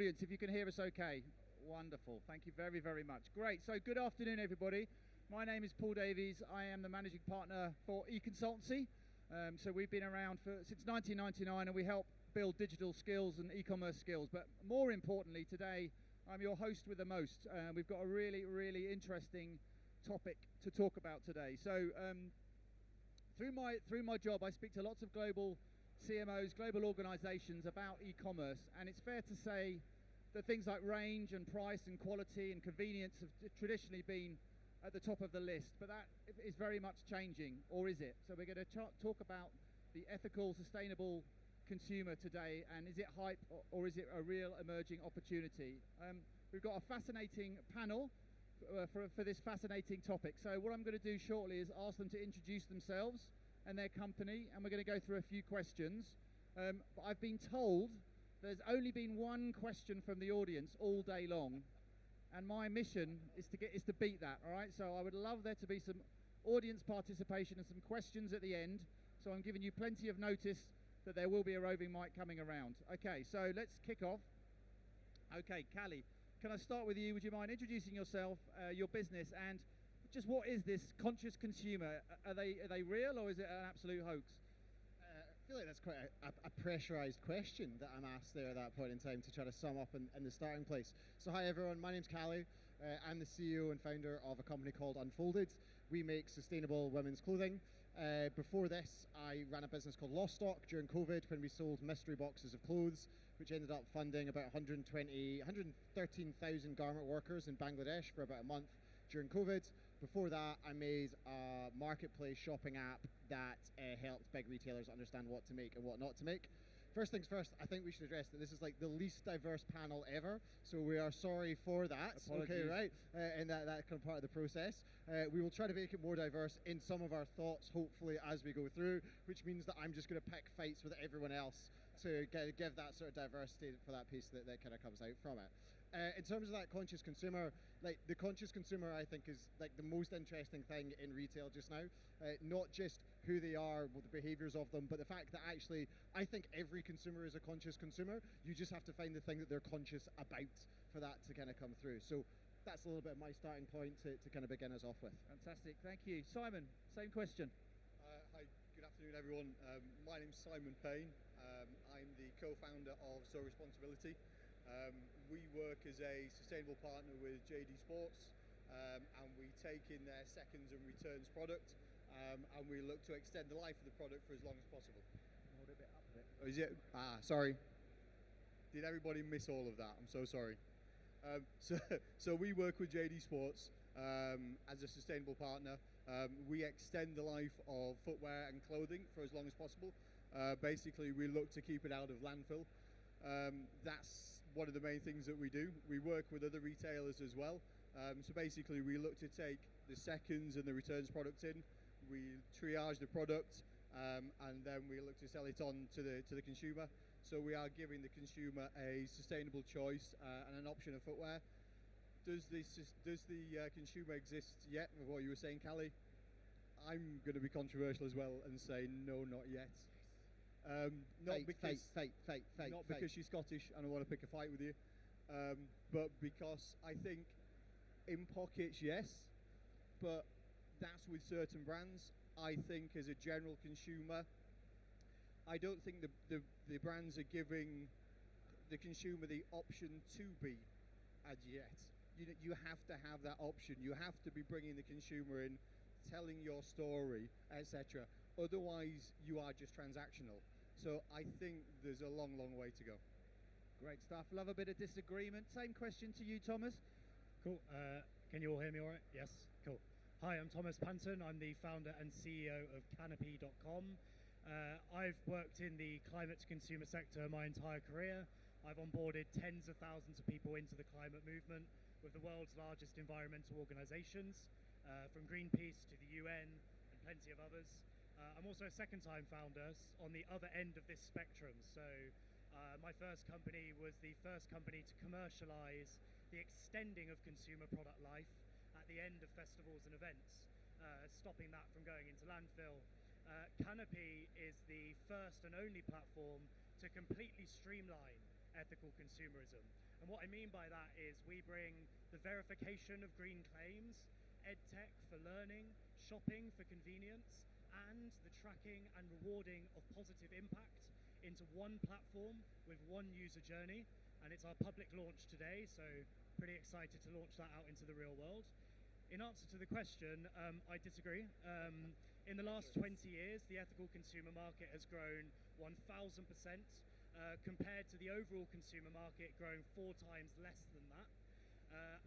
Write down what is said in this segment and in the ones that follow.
Audience, if you can hear us okay. Wonderful. Thank you very, very much. Great. So good afternoon, everybody. My name is Paul Davies. I am the managing partner for eConsultancy. So we've been around since 1999 and we help build digital skills and e-commerce skills. But more importantly, today, I'm your host with the most. We've got a really, really interesting topic to talk about today. So through my job, I speak to lots of global CMOs, global organizations about e-commerce, and it's fair to say that things like range and price and quality and convenience have traditionally been at the top of the list, but that is very much changing, or is it? So we're going to talk about the ethical, sustainable consumer today, and is it hype or is it a real emerging opportunity? We've got a fascinating panel for this fascinating topic. So what I'm going to do shortly is ask them to introduce themselves and their company, and we're going to go through a few questions. But I've been told there's only been one question from the audience all day long, and my mission is to beat that. All right, so I would love there to be some audience participation and some questions at the end. So I'm giving you plenty of notice that there will be a roving mic coming around. Okay, so let's kick off. Okay, Callie, can I start with you? Would you mind introducing yourself, your business, and just what is this conscious consumer? Are they real, or is it an absolute hoax? I feel like that's quite a pressurised question that I'm asked there at that point in time to try to sum up in the starting place. So hi everyone, my name's Callie. I'm the CEO and founder of a company called Unfolded. We make sustainable women's clothing. Before this, I ran a business called Lost Stock during COVID when we sold mystery boxes of clothes, which ended up funding about 113,000 garment workers in Bangladesh for about a month during COVID. Before that, I made a marketplace shopping app that helped big retailers understand what to make and what not to make. First things first, I think we should address that this is like the least diverse panel ever, so we are sorry for that. Apologies. Okay, right? And that kind of part of the process. We will try to make it more diverse in some of our thoughts, hopefully, as we go through, which means that I'm just going to pick fights with everyone else to give that sort of diversity for that piece that kind of comes out from it. In terms of that conscious consumer, like the conscious consumer, I think is like the most interesting thing in retail just now. Not just who they are, well, the behaviours of them, but the fact that actually I think every consumer is a conscious consumer. You just have to find the thing that they're conscious about for that to kind of come through. So that's a little bit of my starting point to kind of begin us off with. Fantastic, thank you. Simon, same question. Hi, good afternoon everyone. My name's Simon Payne. I'm the co-founder of So Responsibility. We work as a sustainable partner with JD Sports, and we take in their seconds and returns product, and we look to extend the life of the product for as long as possible. Hold it a bit up a bit. Oh, is it? Sorry. Did everybody miss all of that? I'm so sorry. So we work with JD Sports as a sustainable partner. We extend the life of footwear and clothing for as long as possible. Basically, we look to keep it out of landfill. That's one of the main things that we do. We work with other retailers as well. So basically, we look to take the seconds and the returns product in. We triage the product, and then we look to sell it on to the consumer. So we are giving the consumer a sustainable choice and an option of footwear. Does the consumer exist yet? With what you were saying, Callie, I'm going to be controversial as well and say no, not yet. Not because she's Scottish and I want to pick a fight with you, but because I think in pockets, yes, but that's with certain brands. I think as a general consumer, I don't think the brands are giving the consumer the option to be as yet. You have to have that option. You have to be bringing the consumer in, telling your story, etc. Otherwise, you are just transactional. So I think there's a long, long way to go. Great stuff. Love a bit of disagreement. Same question to you, Thomas. Cool. Can you all hear me all right? Yes? Cool. Hi, I'm Thomas Panton. I'm the founder and CEO of Canopy.com. I've worked in the climate to consumer sector my entire career. I've onboarded tens of thousands of people into the climate movement with the world's largest environmental organisations, from Greenpeace to the UN and plenty of others. I'm also a second-time founder on the other end of this spectrum. So my first company was the first company to commercialise the extending of consumer product life at the end of festivals and events, stopping that from going into landfill. Canopy is the first and only platform to completely streamline ethical consumerism. And what I mean by that is we bring the verification of green claims, EdTech for learning, shopping for convenience, and the tracking and rewarding of positive impact into one platform with one user journey. And it's our public launch today, so pretty excited to launch that out into the real world. In answer to the question, I disagree. In the last 20 years, the ethical consumer market has grown 1,000%, compared to the overall consumer market growing 4 times less than that.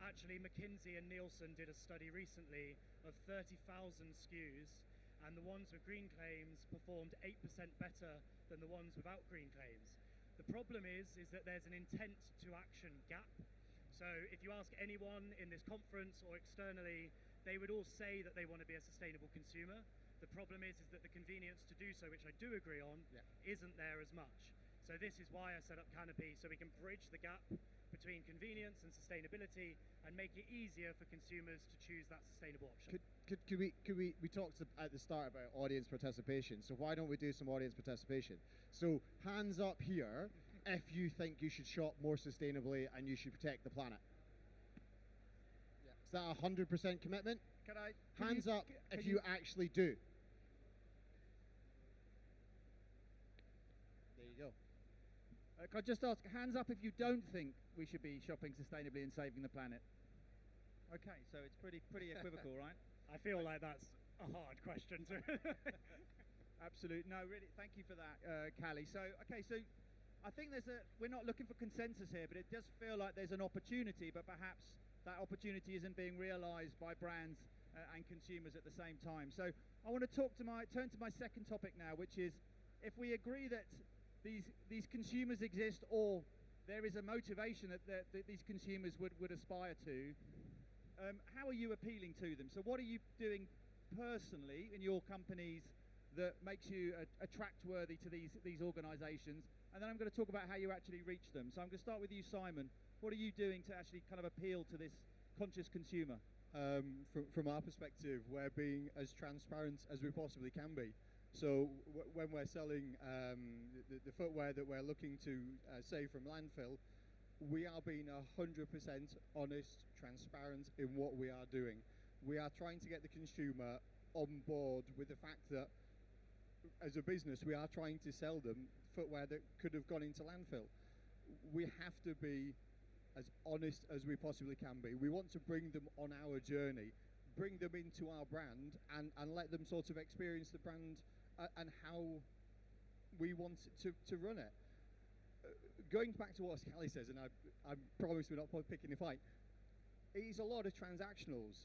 Actually, McKinsey and Nielsen did a study recently of 30,000 SKUs, and the ones with green claims performed 8% better than the ones without green claims. The problem is that there's an intent to action gap. So if you ask anyone in this conference or externally, they would all say that they want to be a sustainable consumer. The problem is that the convenience to do so, which I do agree on, isn't there as much. So this is why I set up Canopy, so we can bridge the gap between convenience and sustainability and make it easier for consumers to choose that sustainable option. We talked at the start about audience participation, so why don't we do some audience participation? So hands up here if you think you should shop more sustainably and you should protect the planet. Is that a 100% commitment? Hands up if you actually do. There you go. Can I just ask, hands up if you don't think we should be shopping sustainably and saving the planet? Okay, so it's pretty equivocal, right? I feel like that's a hard question to Absolutely. No, really, thank you for that, Callie. So, okay, so I think we're not looking for consensus here, but it does feel like there's an opportunity, but perhaps that opportunity isn't being realized by brands and consumers at the same time. So I want to turn to my second topic now, which is if we agree that these consumers exist, or there is a motivation that these consumers would aspire to, how are you appealing to them? So what are you doing personally in your companies that makes you attract-worthy to these organizations? And then I'm going to talk about how you actually reach them. So I'm going to start with you, Simon. What are you doing to actually kind of appeal to this conscious consumer? From our perspective, we're being as transparent as we possibly can be. So when we're selling the footwear that we're looking to save from landfill, we are being 100% honest, transparent in what we are doing. We are trying to get the consumer on board with the fact that as a business, we are trying to sell them footwear that could have gone into landfill. We have to be as honest as we possibly can be. We want to bring them on our journey, bring them into our brand, and let them sort of experience the brand and how we want to run it. Going back to what Callie says, and I promise we're not picking a fight, it is a lot of transactionals.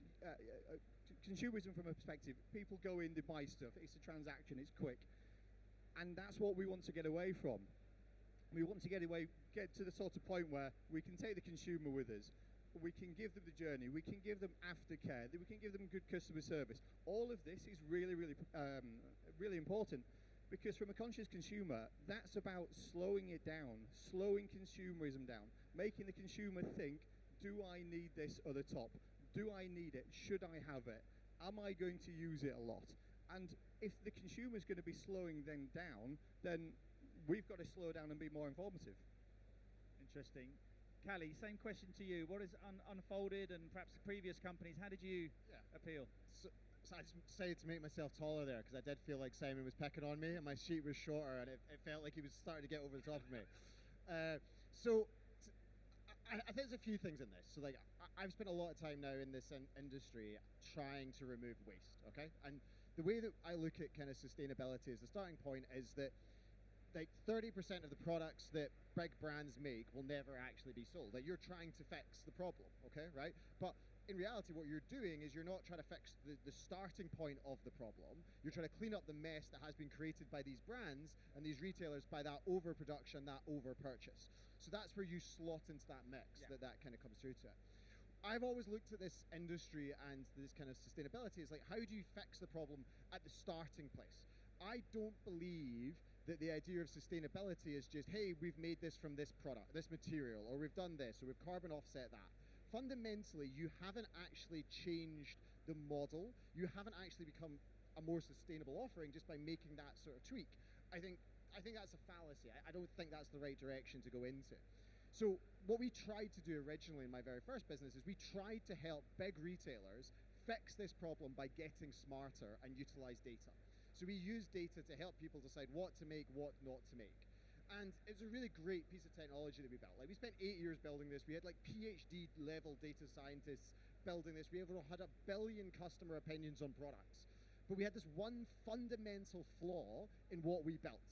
Consumerism from a perspective, people go in, they buy stuff, it's a transaction, it's quick. And that's what we want to get away from. We want to get to the sort of point where we can take the consumer with us, we can give them the journey, we can give them aftercare, we can give them good customer service. All of this is really, really important, because from a conscious consumer, that's about slowing it down, slowing consumerism down, making the consumer think, do I need this other top? Do I need it? Should I have it? Am I going to use it a lot? And if the consumer is going to be slowing them down, then we've got to slow down and be more informative. Interesting. Callie, same question to you. What has unfolded, and perhaps previous companies, how did you appeal? So I just decided to make myself taller there because I did feel like Simon was picking on me and my sheet was shorter and it felt like he was starting to get over the top of me. I think there's a few things in this. So like I've spent a lot of time now in this industry trying to remove waste, okay? And the way that I look at kind of sustainability as the starting point is that like 30% of the products that big brands make will never actually be sold. Like you're trying to fix the problem, okay, right? But in reality, what you're doing is you're not trying to fix the starting point of the problem. You're trying to clean up the mess that has been created by these brands and these retailers by that overproduction, that overpurchase. So that's where you slot into that mix, that kind of comes through to it. I've always looked at this industry and this kind of sustainability as like, how do you fix the problem at the starting place? I don't believe that the idea of sustainability is just, hey, we've made this from this product, this material, or we've done this, or we've carbon offset that. Fundamentally, you haven't actually changed the model. You haven't actually become a more sustainable offering just by making that sort of tweak. I think I think that's a fallacy. I don't think that's the right direction to go into. So what we tried to do originally in my very first business is we tried to help big retailers fix this problem by getting smarter and utilize data. So we use data to help people decide what to make, what not to make. And it's a really great piece of technology that we built. Like, we spent 8 years building this. We had like PhD level data scientists building this. We had 1 billion customer opinions on products. But we had this one fundamental flaw in what we built,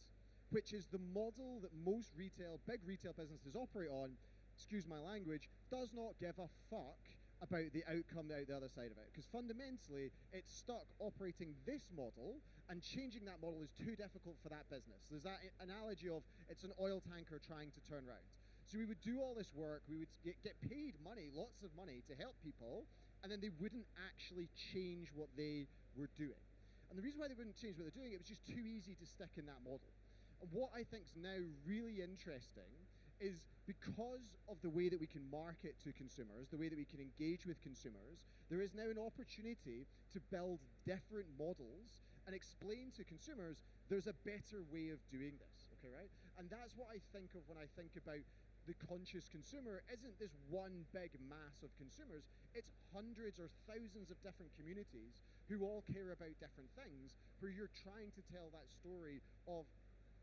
which is the model that most big retail businesses operate on, excuse my language, does not give a fuck about the outcome out the other side of it. Because fundamentally, it's stuck operating this model, and changing that model is too difficult for that business. There's that analogy of it's an oil tanker trying to turn around. So we would do all this work, we would get paid money, lots of money, to help people, and then they wouldn't actually change what they were doing. And the reason why they wouldn't change what they're doing, it was just too easy to stick in that model. And what I think is now really interesting is, because of the way that we can market to consumers, the way that we can engage with consumers, there is now an opportunity to build different models and explain to consumers there's a better way of doing this, okay, right? And that's what I think of when I think about the conscious consumer. Isn't this one big mass of consumers, it's hundreds or thousands of different communities who all care about different things, where you're trying to tell that story of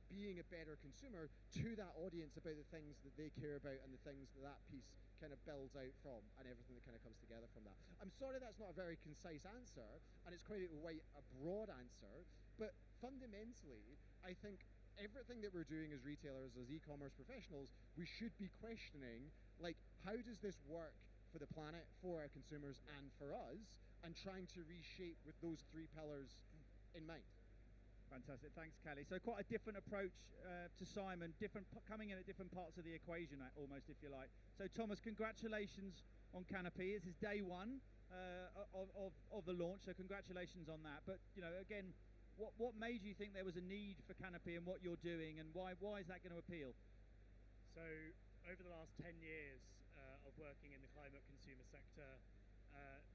being a better consumer to that audience about the things that they care about and the things that that piece kind of builds out from, and everything that kind of comes together from that. I'm sorry that's not a very concise answer, and it's quite a broad answer, but fundamentally, I think everything that we're doing as retailers, as e-commerce professionals, we should be questioning, like, how does this work for the planet, for our consumers, and for us, and trying to reshape with those 3 pillars in mind. Fantastic, thanks, Callie. So quite a different approach to Simon, coming in at different parts of the equation, almost, if you like. So Thomas, congratulations on Canopy. This is day 1 of the launch, so congratulations on that. But again, what made you think there was a need for Canopy and what you're doing, and why is that going to appeal? So over the last 10 years of working in the climate consumer sector,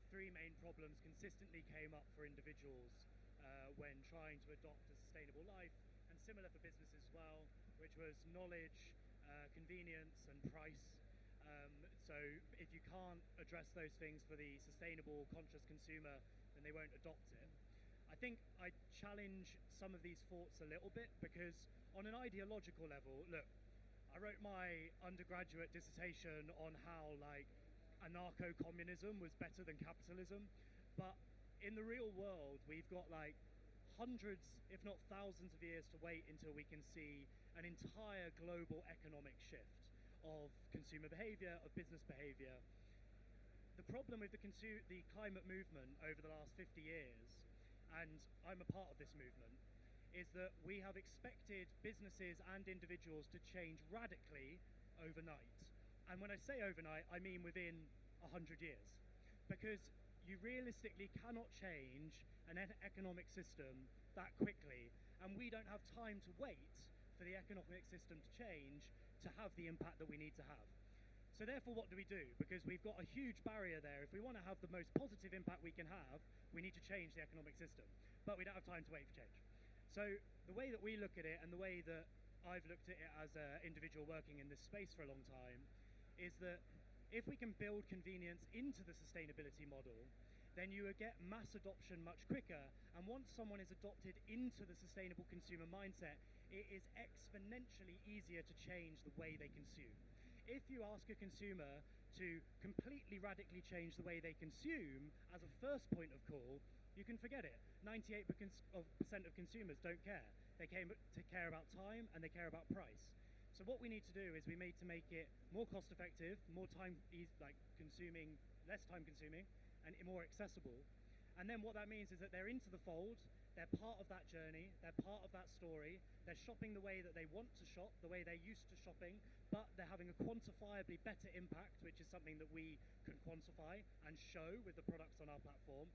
3 main problems consistently came up for individuals when trying to adopt a sustainable life, and similar for businesses as well, which was knowledge, convenience, and price. So if you can't address those things for the sustainable, conscious consumer, then they won't adopt it. I think I challenge some of these thoughts a little bit, because on an ideological level, look, I wrote my undergraduate dissertation on how anarcho-communism was better than capitalism, but in the real world, we've got hundreds, if not thousands of years to wait until we can see an entire global economic shift of consumer behavior, of business behavior. The problem with the climate movement over the last 50 years, and I'm a part of this movement, is that we have expected businesses and individuals to change radically overnight. And when I say overnight, I mean within 100 years. Because you realistically cannot change an economic system that quickly, and we don't have time to wait for the economic system to change to have the impact that we need to have. So therefore, what do we do? Because we've got a huge barrier there. If we want to have the most positive impact we can have, we need to change the economic system. But we don't have time to wait for change. So the way that we look at it, and the way that I've looked at it as an individual working in this space for a long time, is that if we can build convenience into the sustainability model, then you will get mass adoption much quicker. And once someone is adopted into the sustainable consumer mindset, it is exponentially easier to change the way they consume. If you ask a consumer to completely radically change the way they consume as a first point of call, you can forget it. 98% of consumers don't care. They care about time, and they care about price. So what we need to do is we need to make it more cost effective, more time consuming, less time consuming, and more accessible. And then what that means is that they're into the fold, they're part of that journey, they're part of that story, they're shopping the way that they want to shop, the way they're used to shopping, but they're having a quantifiably better impact, which is something that we can quantify and show with the products on our platform.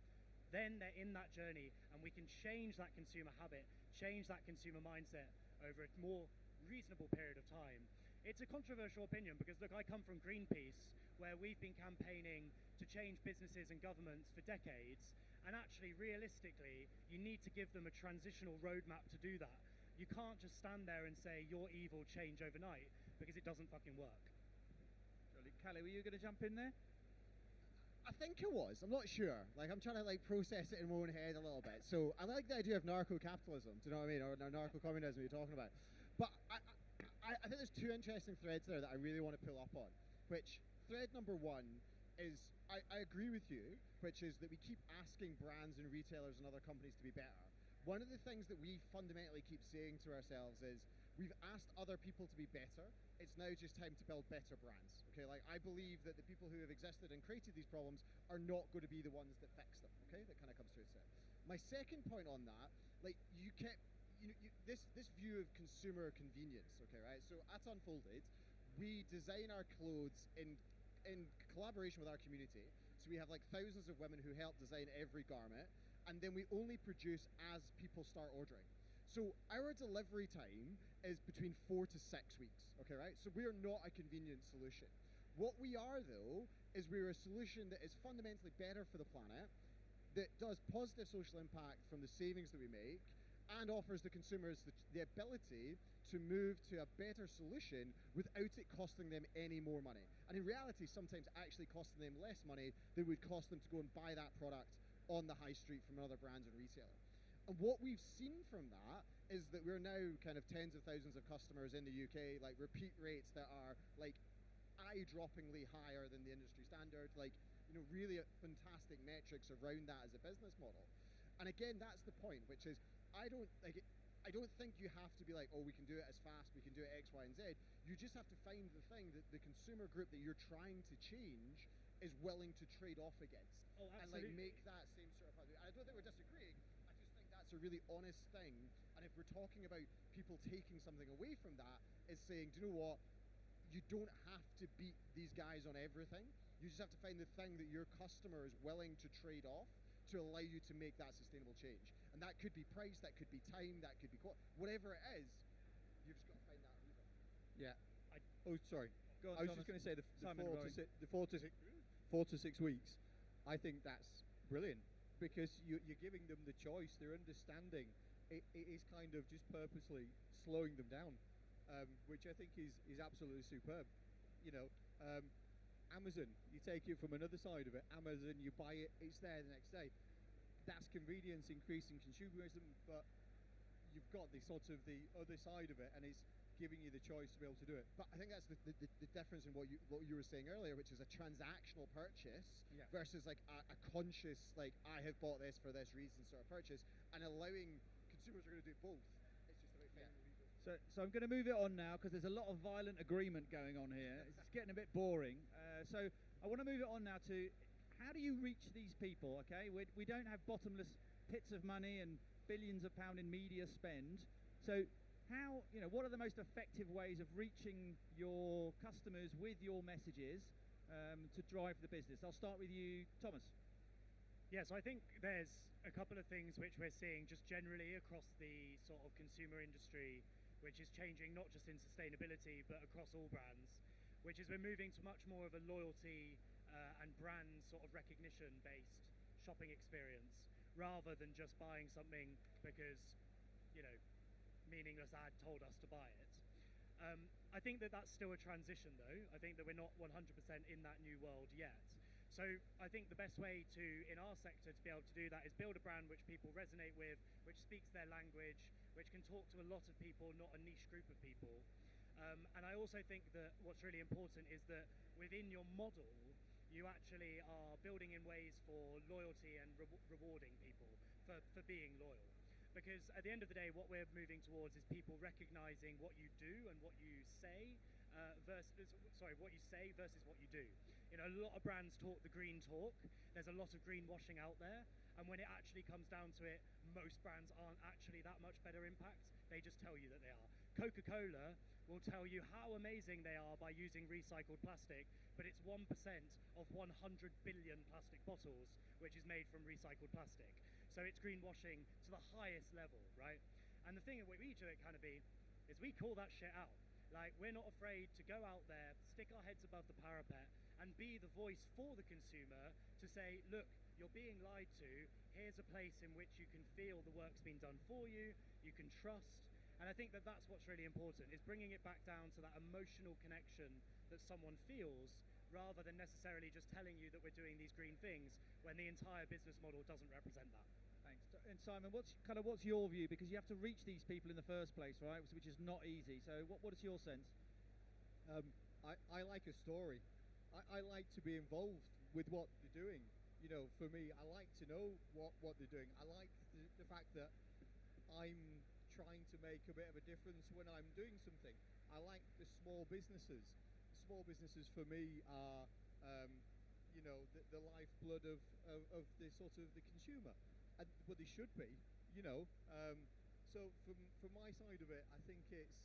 Then they're in that journey, and we can change that consumer habit, change that consumer mindset over a more reasonable period of time. It's a controversial opinion because, look, I come from Greenpeace, where we've been campaigning to change businesses and governments for decades, and actually, realistically, you need to give them a transitional roadmap to do that. you can't just stand there and say you're evil, change overnight, because it doesn't fucking work. Callie, were you going to jump in there? I think it was. I'm not sure. Like, I'm trying to like process it in my own head a little bit. So I like the idea of narco-capitalism. Do you know what I mean? Or narco-communism you're talking about. But I think there's two interesting threads there that I really want to pull up on. Which thread number one is I agree with you, which is that we keep asking brands and retailers and other companies to be better. One of the things that we fundamentally keep saying to ourselves is we've asked other people to be better. It's now just time to build better brands. Okay, like I believe that the people who have existed and created these problems are not going to be the ones that fix them. Okay, that kind of comes through to it. My second point on that, like this view of consumer convenience. Okay, right? So at Unfolded, we design our clothes in collaboration with our community. So we have like thousands of women who help design every garment, and then we only produce as people start ordering. So our delivery time is between 4 to 6 weeks, okay, right? So we are not a convenient solution. What we are, though, is we're a solution that is fundamentally better for the planet, that does positive social impact from the savings that we make, and offers the consumers the ability to move to a better solution without it costing them any more money. And in reality, sometimes actually costing them less money than it would cost them to go and buy that product on the high street from another brand and retailer. And what we've seen from that is that we're now kind of tens of thousands of customers in the UK, like repeat rates that are like eye-droppingly higher than the industry standard, like, you know, really fantastic metrics around that as a business model. And again, that's the point, which is I don't think you have to be like, oh, we can do it as fast, we can do it X, Y, and Z. You just have to find the thing that the consumer group that you're trying to change is willing to trade off against. Oh, and like make that same sort of. I don't think we're disagreeing. I just think that's a really honest thing. And if we're talking about people taking something away from that, is saying, do you know what? You don't have to beat these guys on everything. You just have to find the thing that your customer is willing to trade off to allow you to make that sustainable change. And that could be price, that could be time, that could be whatever it is. You've just got to find that lever. Yeah. Sorry. Go on, I was Thomas. just going to say the 4 to 6 weeks. I think that's brilliant because you're giving them the choice. They're understanding. It is kind of just purposely slowing them down, which I think is absolutely superb. You know, Amazon, you take it from another side of it. Amazon, you buy it, it's there the next day. That's convenience, increasing consumerism, but you've got the sort of the other side of it, and it's giving you the choice to be able to do it. But I think that's the difference in what you were saying earlier, which is a transactional purchase versus like a conscious, like, I have bought this for this reason sort of purchase, and allowing consumers are going to do both. It's just about finding the lever. So I'm going to move it on now because there's a lot of violent agreement going on here. It's getting a bit boring. So I want to move it on now to how do you reach these people, okay? We don't have bottomless pits of money and billions of pounds in media spend. So how, you know, what are the most effective ways of reaching your customers with your messages to drive the business? I'll start with you, Thomas. Yeah, so I think there's a couple of things which we're seeing just generally across the sort of consumer industry, which is changing not just in sustainability, but across all brands, which is we're moving to much more of a loyalty and brand sort of recognition-based shopping experience, rather than just buying something because, you know, meaningless ad told us to buy it. I think that that's still a transition though. I think that we're not 100% in that new world yet. So I think the best way to, in our sector, to be able to do that is build a brand which people resonate with, which speaks their language, which can talk to a lot of people, not a niche group of people. And I also think that what's really important is that within your model, you actually are building in ways for loyalty and rewarding people for being loyal. Because at the end of the day, what we're moving towards is people recognizing what you do and what you say versus what you do. You know, a lot of brands talk the green talk. There's a lot of greenwashing out there. And when it actually comes down to it, most brands aren't actually that much better impact. They just tell you that they are. Coca-Cola will tell you how amazing they are by using recycled plastic, but it's 1% of 100 billion plastic bottles, which is made from recycled plastic. So it's greenwashing to the highest level, right? And the thing that we do at Canopy is we call that shit out. Like, we're not afraid to go out there, stick our heads above the parapet, and be the voice for the consumer to say, look, you're being lied to. Here's a place in which you can feel the work's been done for you, you can trust, And I think that that's what's really important, is bringing it back down to that emotional connection that someone feels, rather than necessarily just telling you that we're doing these green things when the entire business model doesn't represent that. Thanks. And Simon, what's your view? Because you have to reach these people in the first place, right? Which is not easy. So what is your sense? I like a story. I like to be involved with what they're doing. You know, for me, I like to know what they're doing. I like the fact that I'm trying to make a bit of a difference when I'm doing something. I like the small businesses. Small businesses for me are, you know, the lifeblood of the sort of the consumer, but they should be, you know. So from my side of it, I think it's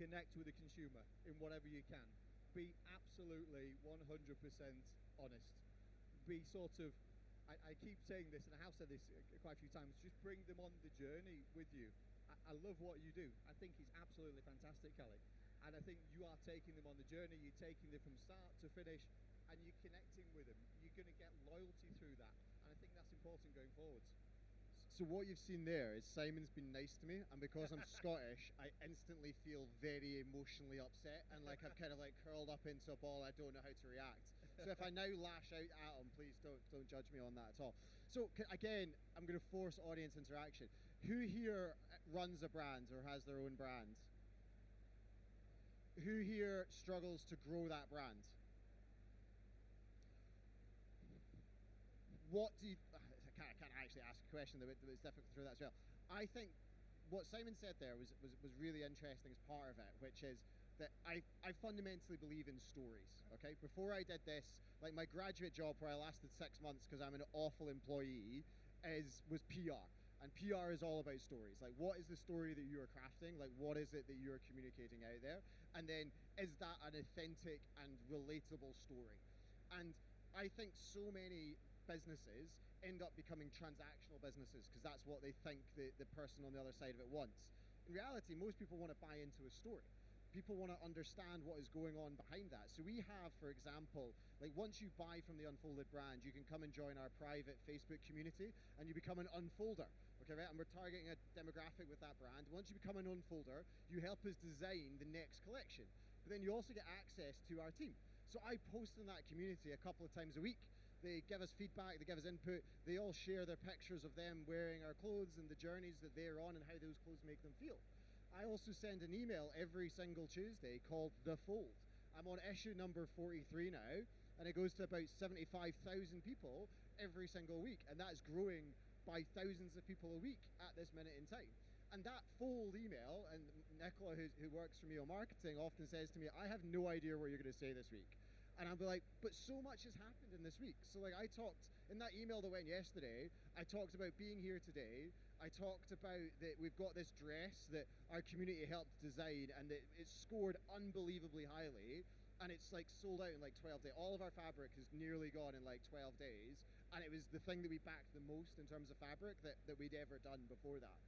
connect with the consumer in whatever you can. Be absolutely 100% honest. Be sort of, I keep saying this, and I have said this quite a few times, just bring them on the journey with you. I love what you do. I think it's absolutely fantastic, Callie. And I think you are taking them on the journey, you're taking them from start to finish, and you're connecting with them. You're going to get loyalty through that. And I think that's important going forwards. So what you've seen there is Simon's been nice to me, and because I'm Scottish, I instantly feel very emotionally upset, and like I've kind of like curled up into a ball. I don't know how to react. So if I now lash out at him, please don't judge me on that at all. So again, I'm going to force audience interaction. Who here runs a brand or has their own brand? Who here struggles to grow that brand? What do you... I can't actually ask a question that was difficult through that as well. I think what Simon said there was really interesting as part of it, which is that I fundamentally believe in stories, okay? Before I did this, like my graduate job where I lasted 6 months because I'm an awful employee was PR. And PR is all about stories. Like, what is the story that you are crafting? Like, what is it that you're communicating out there? And then, is that an authentic and relatable story? And I think so many businesses end up becoming transactional businesses because that's what they think the person on the other side of it wants. In reality, most people want to buy into a story. People want to understand what is going on behind that. So we have, for example, like once you buy from the Unfolded brand, you can come and join our private Facebook community and you become an unfolder, okay, right? And we're targeting a demographic with that brand. Once you become an unfolder, you help us design the next collection. But then you also get access to our team. So I post in that community a couple of times a week. They give us feedback, they give us input, they all share their pictures of them wearing our clothes and the journeys that they're on and how those clothes make them feel. I also send an email every single Tuesday called The Fold. I'm on issue number 43 now, and it goes to about 75,000 people every single week, and that is growing by thousands of people a week at this minute in time. And that Fold email, and Nicola, who works for me on marketing, often says to me, I have no idea what you're going to say this week. And I'll be like, but so much has happened in this week. So like I talked, in that email that went yesterday, I talked about being here today. I talked about that we've got this dress that our community helped design and that it's scored unbelievably highly. And it's like sold out in like 12 days. All of our fabric is nearly gone in like 12 days. And it was the thing that we backed the most in terms of fabric that we'd ever done before that.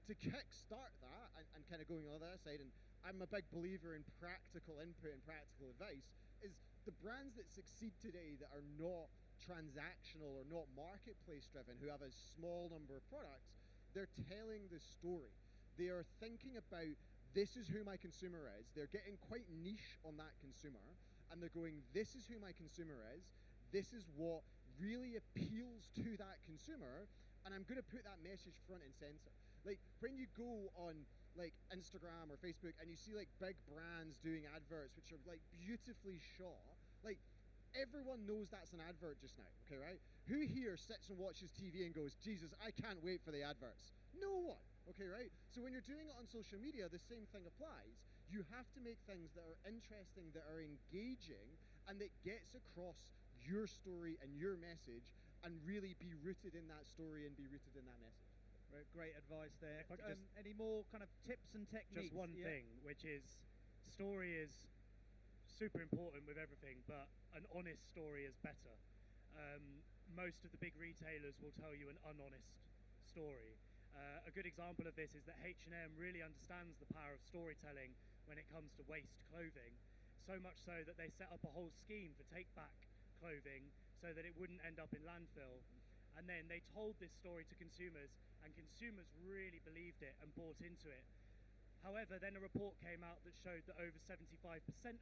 To kickstart that and kind of going on the other side, and I'm a big believer in practical input and practical advice, is the brands that succeed today that are not transactional or not marketplace driven, who have a small number of products, they're telling the story. They are thinking about, this is who my consumer is. They're getting quite niche on that consumer, and they're going, this is who my consumer is. This is what really appeals to that consumer, and I'm going to put that message front and center. Like when you go on like Instagram or Facebook and you see like big brands doing adverts which are like beautifully shot, like everyone knows that's an advert just now, okay, right? Who here sits and watches TV and goes, Jesus, I can't wait for the adverts? No one, okay, right? So when you're doing it on social media, the same thing applies. You have to make things that are interesting, that are engaging, and that gets across your story and your message, and really be rooted in that story and be rooted in that message. Great advice there. Any more kind of tips and techniques? Just one thing, which is story is super important with everything, but an honest story is better. Most of the big retailers will tell you an unhonest story. A good example of this is that H&M really understands the power of storytelling when it comes to waste clothing, so much so that they set up a whole scheme for take-back clothing so that it wouldn't end up in landfill. And then they told this story to consumers, and consumers really believed it and bought into it. However, then a report came out that showed that over 75%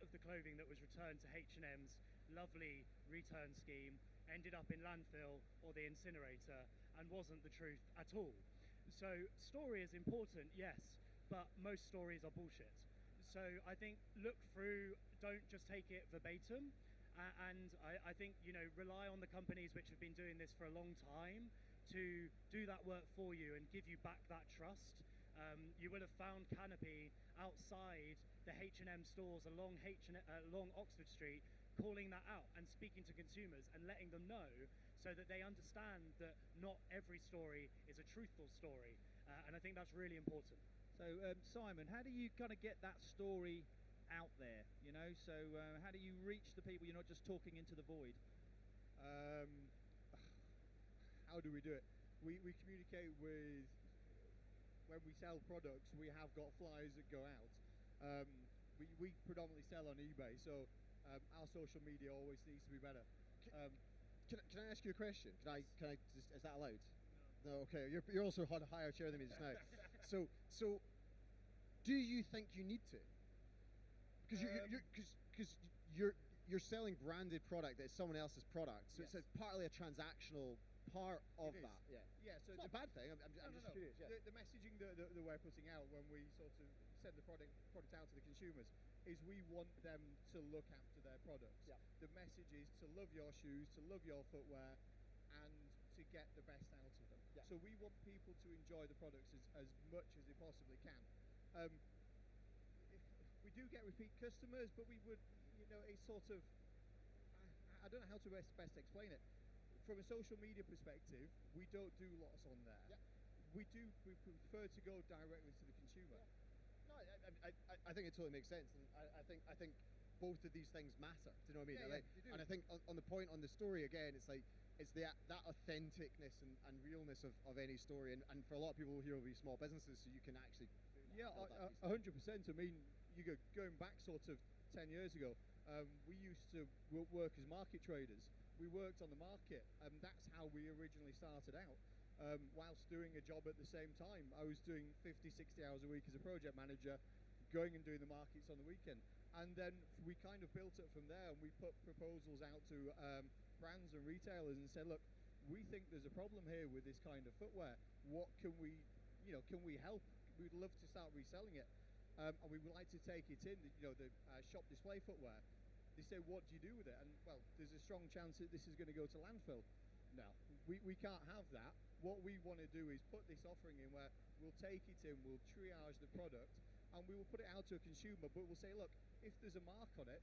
of the clothing that was returned to H&M's lovely return scheme ended up in landfill or the incinerator and wasn't the truth at all. So story is important, yes, but most stories are bullshit. So I think look through, don't just take it verbatim, and I think, you know, rely on the companies which have been doing this for a long time to do that work for you and give you back that trust. You will have found Canopy outside the H&M stores along Oxford Street, calling that out and speaking to consumers and letting them know so that they understand that not every story is a truthful story. And I think that's really important. So, Simon, how do you kind of get that story out there? You know, so how do you reach the people? You're not just talking into the void. How do we do it? We communicate with, when we sell products, we have got flyers that go out. We predominantly sell on eBay, so our social media always needs to be better. Can I ask you a question? Can I just, is that allowed? No. Okay. You're also on a higher chair than me just now. So do you think you need to? Because you're selling branded product that is someone else's product, so yes. it's partly a transactional part of It is. that. Yeah. Yeah. So It's not a bad thing. I'm just curious. Yeah. The messaging that we're putting out when we sort of send the product out to the consumers is we want them to look after their products. Yeah. The message is to love your shoes, to love your footwear, and to get the best out of them. Yeah. So we want people to enjoy the products as much as they possibly can. We do get repeat customers, but we would, you know, it's sort of, I don't know how to best explain it. From a social media perspective, we don't do lots on there. Yeah. We prefer to go directly to the consumer. Yeah. No, I think it totally makes sense, and I think both of these things matter. Do you know what I mean? Yeah, Like, they do. and I think on the point on the story again, it's like it's that authenticness and realness of any story, and for a lot of people here will be small businesses, so you can actually Yeah, build that piece. 100%. I mean, going back sort of 10 years ago, we used to work as market traders. We worked on the market, and that's how we originally started out. Whilst doing a job at the same time, I was doing 50, 60 hours a week as a project manager, going and doing the markets on the weekend. And then we kind of built it from there, and we put proposals out to brands and retailers and said, look, we think there's a problem here with this kind of footwear. What can we help? We'd love to start reselling it. And we would like to take it in, the shop display footwear. They say, what do you do with it? And, well, there's a strong chance that this is going to go to landfill. No, we can't have that. What we want to do is put this offering in where we'll take it in, we'll triage the product, and we will put it out to a consumer, but we'll say, look, if there's a mark on it,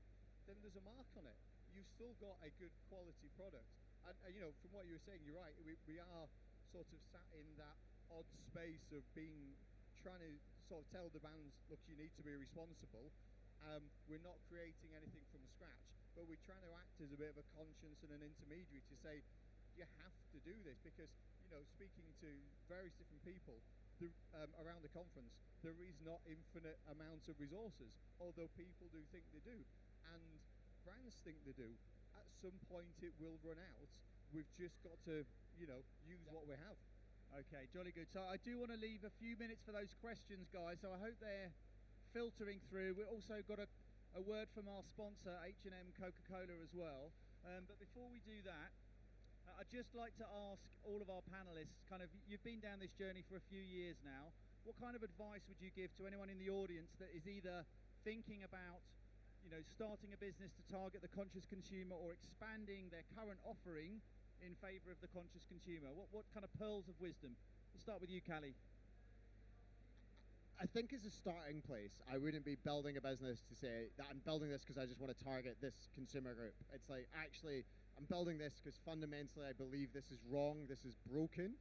then there's a mark on it. You've still got a good quality product. And from what you were saying, you're right, we are sort of sat in that odd space of trying to sort of tell the brands, look, you need to be responsible. We're not creating anything from scratch, but we're trying to act as a bit of a conscience and an intermediary to say, you have to do this, because, speaking to various different people around the conference, there is not infinite amounts of resources, although people do think they do, and brands think they do. At some point it will run out. We've just got to, use what we have. Okay, jolly good. So I do want to leave a few minutes for those questions, guys, so I hope they're filtering through. We've also got a word from our sponsor, H&M Coca-Cola, as well. But before we do that, I'd just like to ask all of our panelists, you've been down this journey for a few years now. What kind of advice would you give to anyone in the audience that is either thinking about, starting a business to target the conscious consumer or expanding their current offering in favour of the conscious consumer? What kind of pearls of wisdom? We'll start with you, Callie. I think as a starting place, I wouldn't be building a business to say that I'm building this because I just want to target this consumer group. It's like, actually, I'm building this because fundamentally I believe this is wrong, this is broken,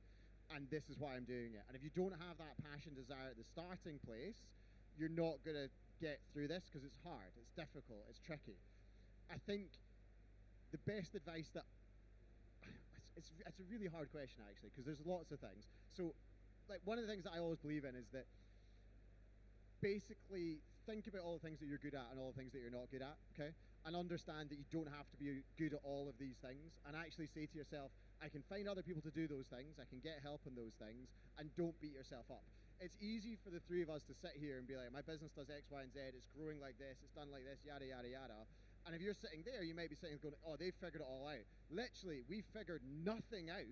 and this is why I'm doing it. And if you don't have that passion, desire at the starting place, you're not going to get through this because it's hard, it's difficult, it's tricky. I think the best advice that, it's a really hard question actually, because there's lots of things. So, like, one of the things that I always believe in is that basically think about all the things that you're good at and all the things that you're not good at, okay? And understand that you don't have to be good at all of these things, and actually say to yourself, I can find other people to do those things, I can get help in those things, and don't beat yourself up. It's easy for the three of us to sit here and be like, my business does X, Y, and Z, it's growing like this, it's done like this, yada, yada, yada. And if you're sitting there, you might be sitting going, oh, they've figured it all out. Literally, we figured nothing out.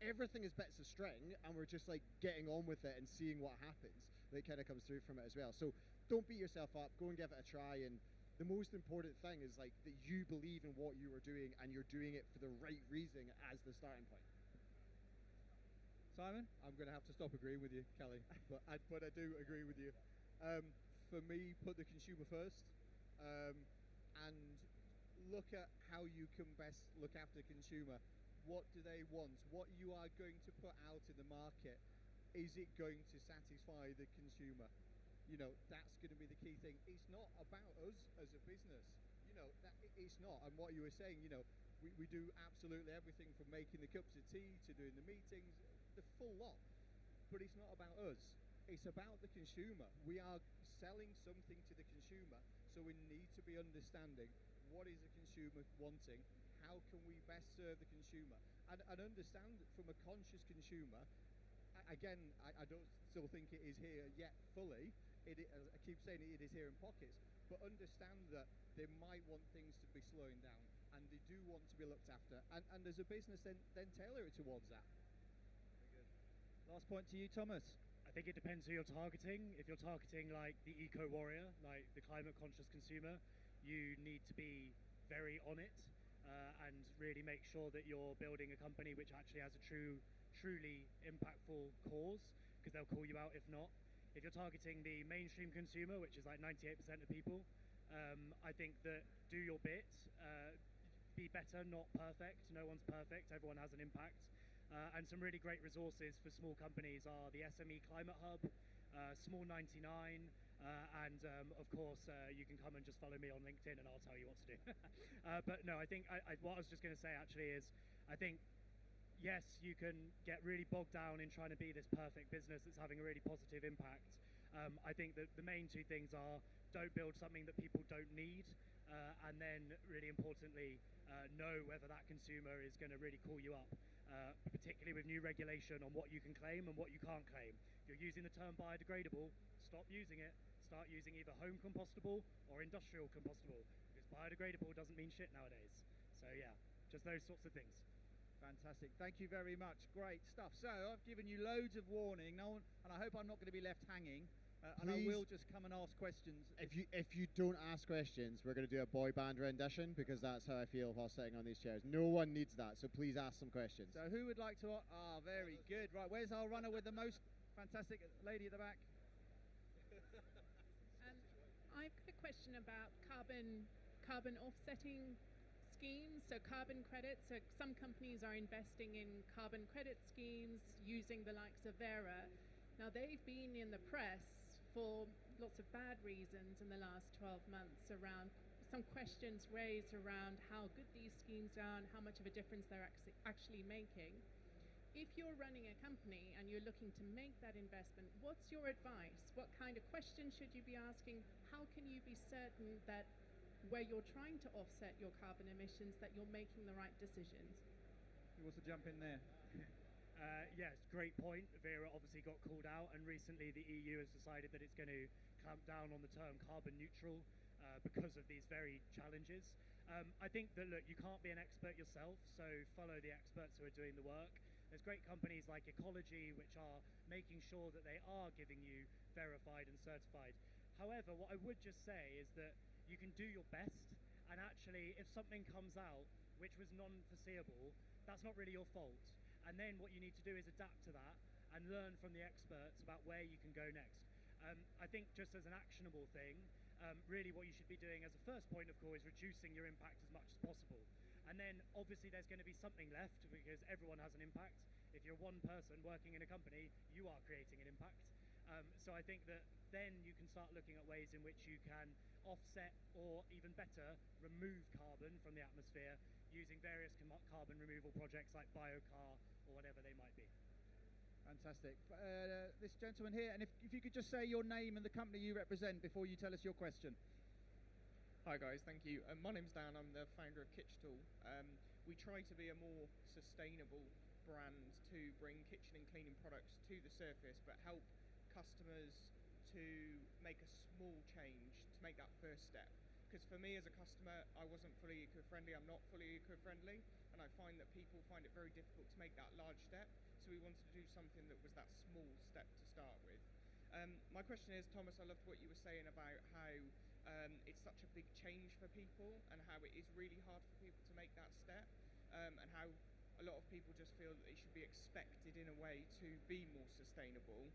Everything is bits of string, and we're just like getting on with it and seeing what happens. That kind of comes through from it as well. So don't beat yourself up, go and give it a try. And the most important thing is like that you believe in what you are doing and you're doing it for the right reason as the starting point. Simon? I'm going to have to stop agreeing with you, Callie, but I do agree with you. For me, put the consumer first, and look at how you can best look after the consumer. What do they want? What you are going to put out in the market, is it going to satisfy the consumer? You know, that's going to be the key thing. It's not about us as a business. You know, it's not. And what you were saying, you know, we do absolutely everything from making the cups of tea to doing the meetings, the full lot. But it's not about us. It's about the consumer. We are selling something to the consumer, so we need to be understanding what is the consumer wanting, how can we best serve the consumer, and understand that from a conscious consumer. Again, I don't still think it is here yet fully. I keep saying it is here in pockets, but understand that they might want things to be slowing down, and they do want to be looked after. And as a business, then tailor it towards that. Very good. Last point to you, Thomas. I think it depends who you're targeting. If you're targeting like the eco warrior, like the climate conscious consumer, you need to be very on it and really make sure that you're building a company which actually has a truly impactful cause, because they'll call you out if not. If you're targeting the mainstream consumer, which is like 98% of people, I think that do your bit, be better, not perfect. No one's perfect, everyone has an impact. And some really great resources for small companies are the SME Climate Hub, Small 99, and of course you can come and just follow me on LinkedIn and I'll tell you what to do. But no, I think what I was just going to say actually is, I think yes, you can get really bogged down in trying to be this perfect business that's having a really positive impact. I think that the main two things are, don't build something that people don't need, and then really importantly, know whether that consumer is going to really call you up, particularly with new regulation on what you can claim and what you can't claim. If you're using the term biodegradable, stop using it. Start using either home compostable or industrial compostable, because biodegradable doesn't mean shit nowadays. So yeah, just those sorts of things. Fantastic. Thank you very much. Great stuff. So I've given you loads of warning, and I hope I'm not going to be left hanging. And I will just come and ask questions. If you don't ask questions, we're going to do a boy band rendition, because that's how I feel while sitting on these chairs. No one needs that, so please ask some questions. So who would like to? Very good. Right, where's our runner with the most fantastic lady at the back? I've got a question about carbon offsetting schemes, so carbon credits. So some companies are investing in carbon credit schemes using the likes of Vera. Now they've been in the press for lots of bad reasons in the last 12 months around some questions raised around how good these schemes are and how much of a difference they're actually making. If you're running a company and you're looking to make that investment, what's your advice? What kind of questions should you be asking? How can you be certain that where you're trying to offset your carbon emissions, that you're making the right decisions? Who wants to jump in there? Yes, great point. Vera obviously got called out, and recently the EU has decided that it's going to clamp down on the term carbon neutral because of these very challenges. I think that, look, you can't be an expert yourself, so follow the experts who are doing the work. There's great companies like Ecology which are making sure that they are giving you verified and certified. However, what I would just say is that you can do your best, and actually if something comes out which was non-foreseeable, that's not really your fault. And then what you need to do is adapt to that and learn from the experts about where you can go next. I think just as an actionable thing, really what you should be doing as a first point of call is reducing your impact as much as possible. And then obviously there's going to be something left, because everyone has an impact. If you're one person working in a company, you are creating an impact. So I think that then you can start looking at ways in which you can offset, or even better, remove carbon from the atmosphere using various carbon removal projects like biocar or whatever they might be. Fantastic. This gentleman here, and if you could just say your name and the company you represent before you tell us your question. Hi guys, thank you. My name's Dan, I'm the founder of Kitchtool. We try to be a more sustainable brand to bring kitchen and cleaning products to the surface, but help customers to make a small change, to make that first step. Because for me as a customer, I wasn't fully eco-friendly, I'm not fully eco-friendly, and I find that people find it very difficult to make that large step, so we wanted to do something that was that small step to start with. My question is, Thomas, I loved what you were saying about how it's such a big change for people and how it is really hard for people to make that step, and how a lot of people just feel that they should be expected in a way to be more sustainable.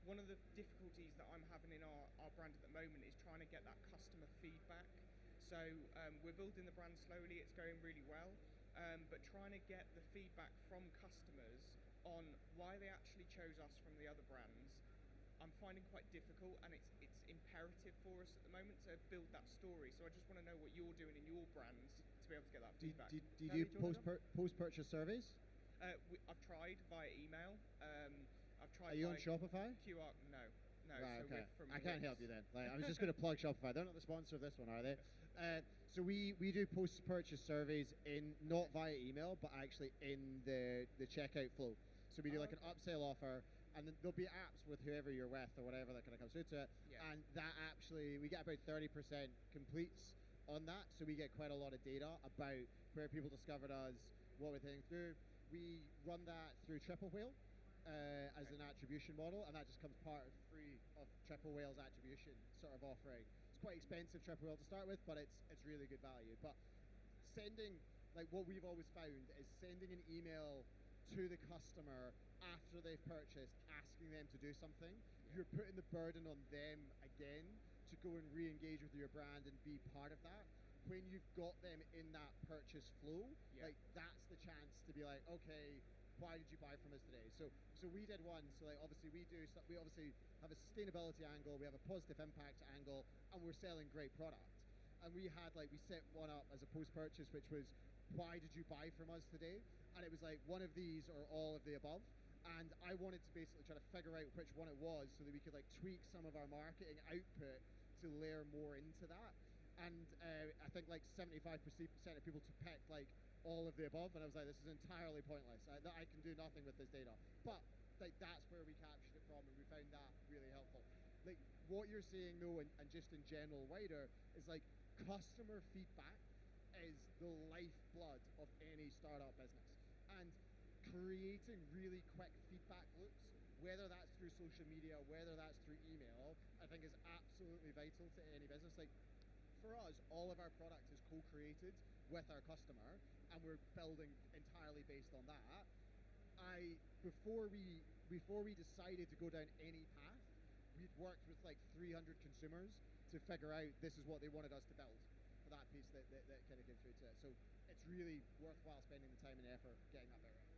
One of the difficulties that I'm having in our brand at the moment is trying to get that customer feedback. So we're building the brand slowly, it's going really well, but trying to get the feedback from customers on why they actually chose us from the other brands, I'm finding quite difficult, and it's imperative for us at the moment to build that story. So I just want to know what you're doing in your brands to be able to get that feedback. Do you do post-purchase surveys? I've tried via email. I've tried. Are you on Shopify? QR? No. Right, so okay. from I can't help you then. Like, I was just going to plug Shopify. They're not the sponsor of this one, are they? So we do post-purchase surveys not via email, but actually in the checkout flow. So we do like an upsell offer, and then there'll be apps with whoever you're with or whatever that kind of comes through to it. Yeah. And that actually, we get about 30% completes on that. So we get quite a lot of data about where people discovered us, what we're thinking through. We run that through Triple Whale as an attribution model, and that just comes part of free of Triple Whale's attribution sort of offering. It's quite expensive, Triple Whale, to start with, but it's really good value. But sending, like what we've always found is sending an email to the customer after they've purchased, asking them to do something, you're putting the burden on them again to go and re-engage with your brand and be part of that. When you've got them in that purchase flow, like that's the chance to be like, okay, why did you buy from us today? So we did one. So like obviously we obviously have a sustainability angle, we have a positive impact angle, and we're selling great product. And we set one up as a post-purchase, which was, why did you buy from us today? And it was like one of these or all of the above. And I wanted to basically try to figure out which one it was so that we could like tweak some of our marketing output to layer more into that. And I think like 75% of people to pick like all of the above, and I was like, this is entirely pointless. I can do nothing with this data. But like that's where we captured it from, and we found that really helpful. Like what you're seeing though, and just in general wider, is like customer feedback is the lifeblood of any startup business. And creating really quick feedback loops, whether that's through social media, whether that's through email, I think is absolutely vital to any business. Like for us, all of our product is co-created with our customer, and we're building entirely based on that. Before we decided to go down any path, we'd worked with like 300 consumers to figure out this is what they wanted us to build for that piece that kind of came through to it. So it's really worthwhile spending the time and effort getting that bit right.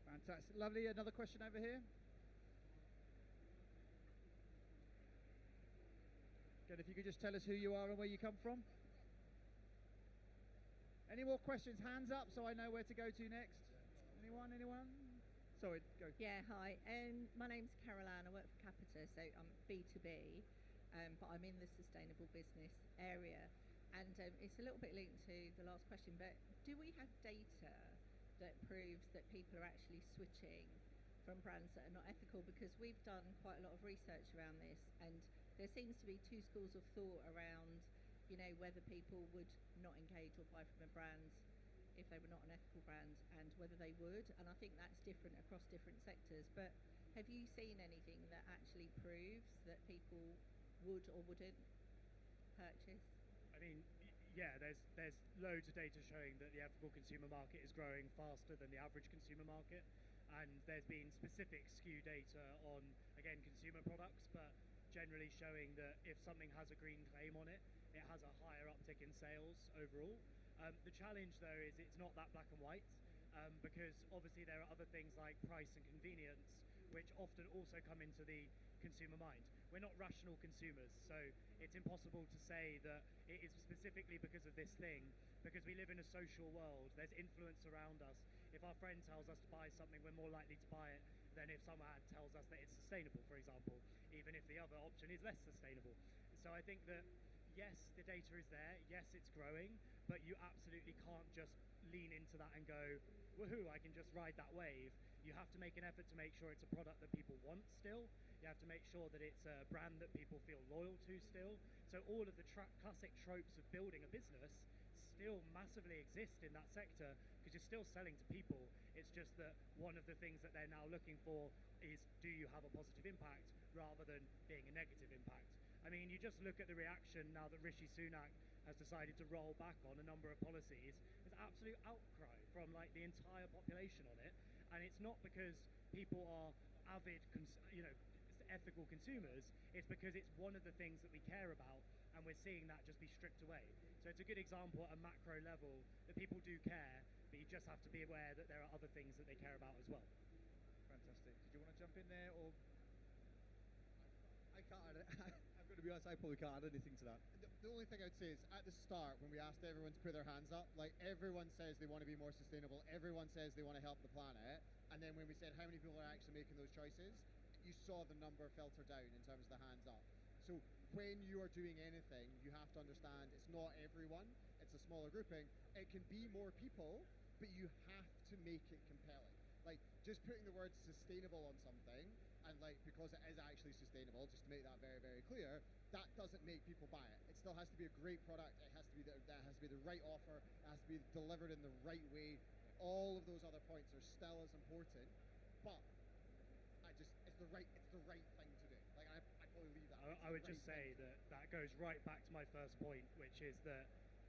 Fantastic. Lovely. Another question over here. Again, if you could just tell us who you are and where you come from. Any more questions? Hands up so I know where to go to next. Anyone? Sorry, go. Yeah, hi. My name's Caroline. I work for Capita, so I'm B2B, but I'm in the sustainable business area. And it's a little bit linked to the last question, but do we have data that proves that people are actually switching from brands that are not ethical? Because we've done quite a lot of research around this, and there seems to be two schools of thought around, you know, whether people would not engage or buy from a brand if they were not an ethical brand, and whether they would. And I think that's different across different sectors. But have you seen anything that actually proves that people would or wouldn't purchase? I mean, yeah, there's loads of data showing that the ethical consumer market is growing faster than the average consumer market, and there's been specific SKU data on, again, consumer products, but generally showing that if something has a green claim on it, it has a higher uptick in sales overall. The challenge though is it's not that black and white, because obviously there are other things like price and convenience, which often also come into the consumer mind. We're not rational consumers, so it's impossible to say that it is specifically because of this thing, because we live in a social world, there's influence around us. If our friend tells us to buy something, we're more likely to buy it than if someone tells us that it's sustainable, for example, even if the other option is less sustainable. So I think that, yes, the data is there, yes, it's growing, but you absolutely can't just lean into that and go, woohoo, I can just ride that wave. You have to make an effort to make sure it's a product that people want still. You have to make sure that it's a brand that people feel loyal to still. So all of the classic tropes of building a business still massively exist in that sector because you're still selling to people. It's just that one of the things that they're now looking for is, do you have a positive impact rather than being a negative impact? I mean, you just look at the reaction now that Rishi Sunak has decided to roll back on a number of policies. There's absolute outcry from like the entire population on it, and it's not because people are avid, ethical consumers. It's because it's one of the things that we care about, and we're seeing that just be stripped away. So it's a good example at a macro level that people do care, but you just have to be aware that there are other things that they care about as well. Fantastic. Did you want to jump in there, or? I can't add it. I'm going to be honest, I probably can't add anything to that. The only thing I'd say is at the start, when we asked everyone to put their hands up, like everyone says they want to be more sustainable, everyone says they want to help the planet, and then when we said how many people are actually making those choices, you saw the number filter down in terms of the hands up. So when you are doing anything, you have to understand it's not everyone, it's a smaller grouping. It can be more people, but you have to make it compelling. Like just putting the word sustainable on something, and like because it is actually sustainable, just to make that very, very clear, that doesn't make people buy it. It still has to be a great product. It has to be that has to be the right offer. It has to be delivered in the right way. All of those other points are still as important, but it's the right thing to do. Like I probably leave that. I would just say that goes right back to my first point, which is that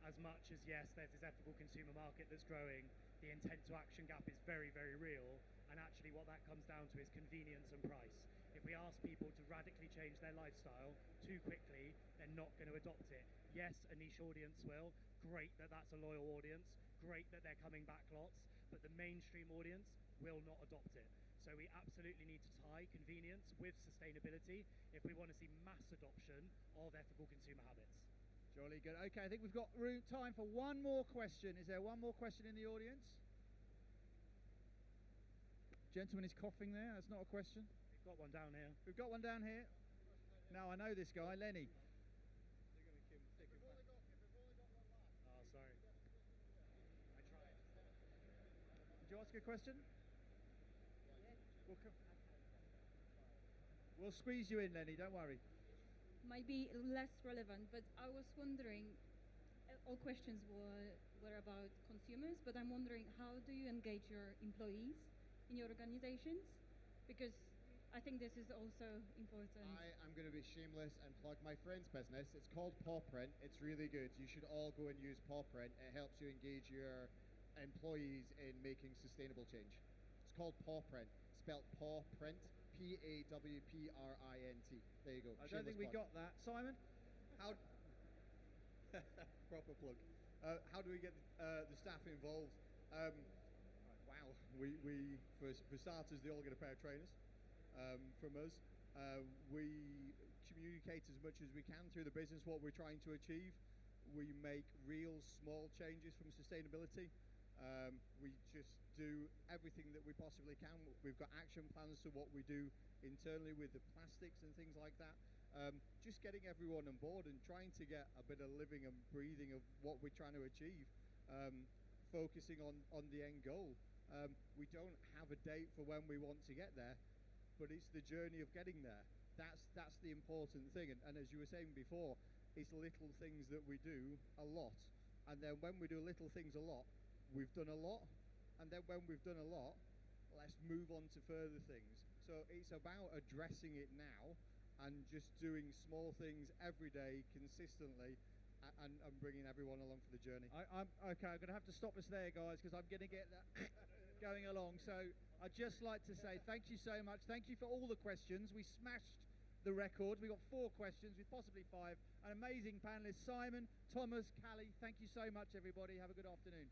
as much as yes, there's this ethical consumer market that's growing, the intent to action gap is very, very real, and actually what that comes down to is convenience and price. If we ask people to radically change their lifestyle too quickly, they're not going to adopt it. Yes, a niche audience will. Great that that's a loyal audience. Great that they're coming back lots, but the mainstream audience will not adopt it. So we absolutely need to tie convenience with sustainability if we want to see mass adoption of ethical consumer habits. Jolly good. Okay, I think we've got time for one more question. Is there one more question in the audience? Gentleman is coughing there. That's not a question. We've got one down here. We've got one down here. Now I know this guy, Lenny. Oh, sorry. I tried. Did you ask a question? We'll squeeze you in, Lenny. Don't worry. Might be less relevant, but I was wondering, all questions were about consumers, but I'm wondering, how do you engage your employees in your organizations? Because I think this is also important. I'm going to be shameless and plug my friend's business. It's called Paw Print. It's really good. You should all go and use Paw Print. It helps you engage your employees in making sustainable change. It's called Paw Print, spelled Paw Print, P-A-W-P-R-I-N-T. There you go. I don't think we got that. Simon? How proper plug. How do we get the staff involved? Wow. We for starters, they all get a pair of trainers from us. We communicate as much as we can through the business what we're trying to achieve. We make real small changes from sustainability. We just do everything that we possibly can. We've got action plans to what we do internally with the plastics and things like that. Just getting everyone on board and trying to get a bit of living and breathing of what we're trying to achieve. Focusing on the end goal. We don't have a date for when we want to get there, but it's the journey of getting there. That's the important thing. And as you were saying before, it's little things that we do a lot. And then when we do little things a lot, we've done a lot. And then when we've done a lot, let's move on to further things. So it's about addressing it now and just doing small things every day consistently and bringing everyone along for the journey. Okay, I'm going to have to stop us there, guys, because I'm going to get that going along. So I'd just like to say thank you so much. Thank you for all the questions. We smashed the record. We got 4 questions with possibly 5. An amazing panelists, Simon, Thomas, Callie. Thank you so much, everybody. Have a good afternoon.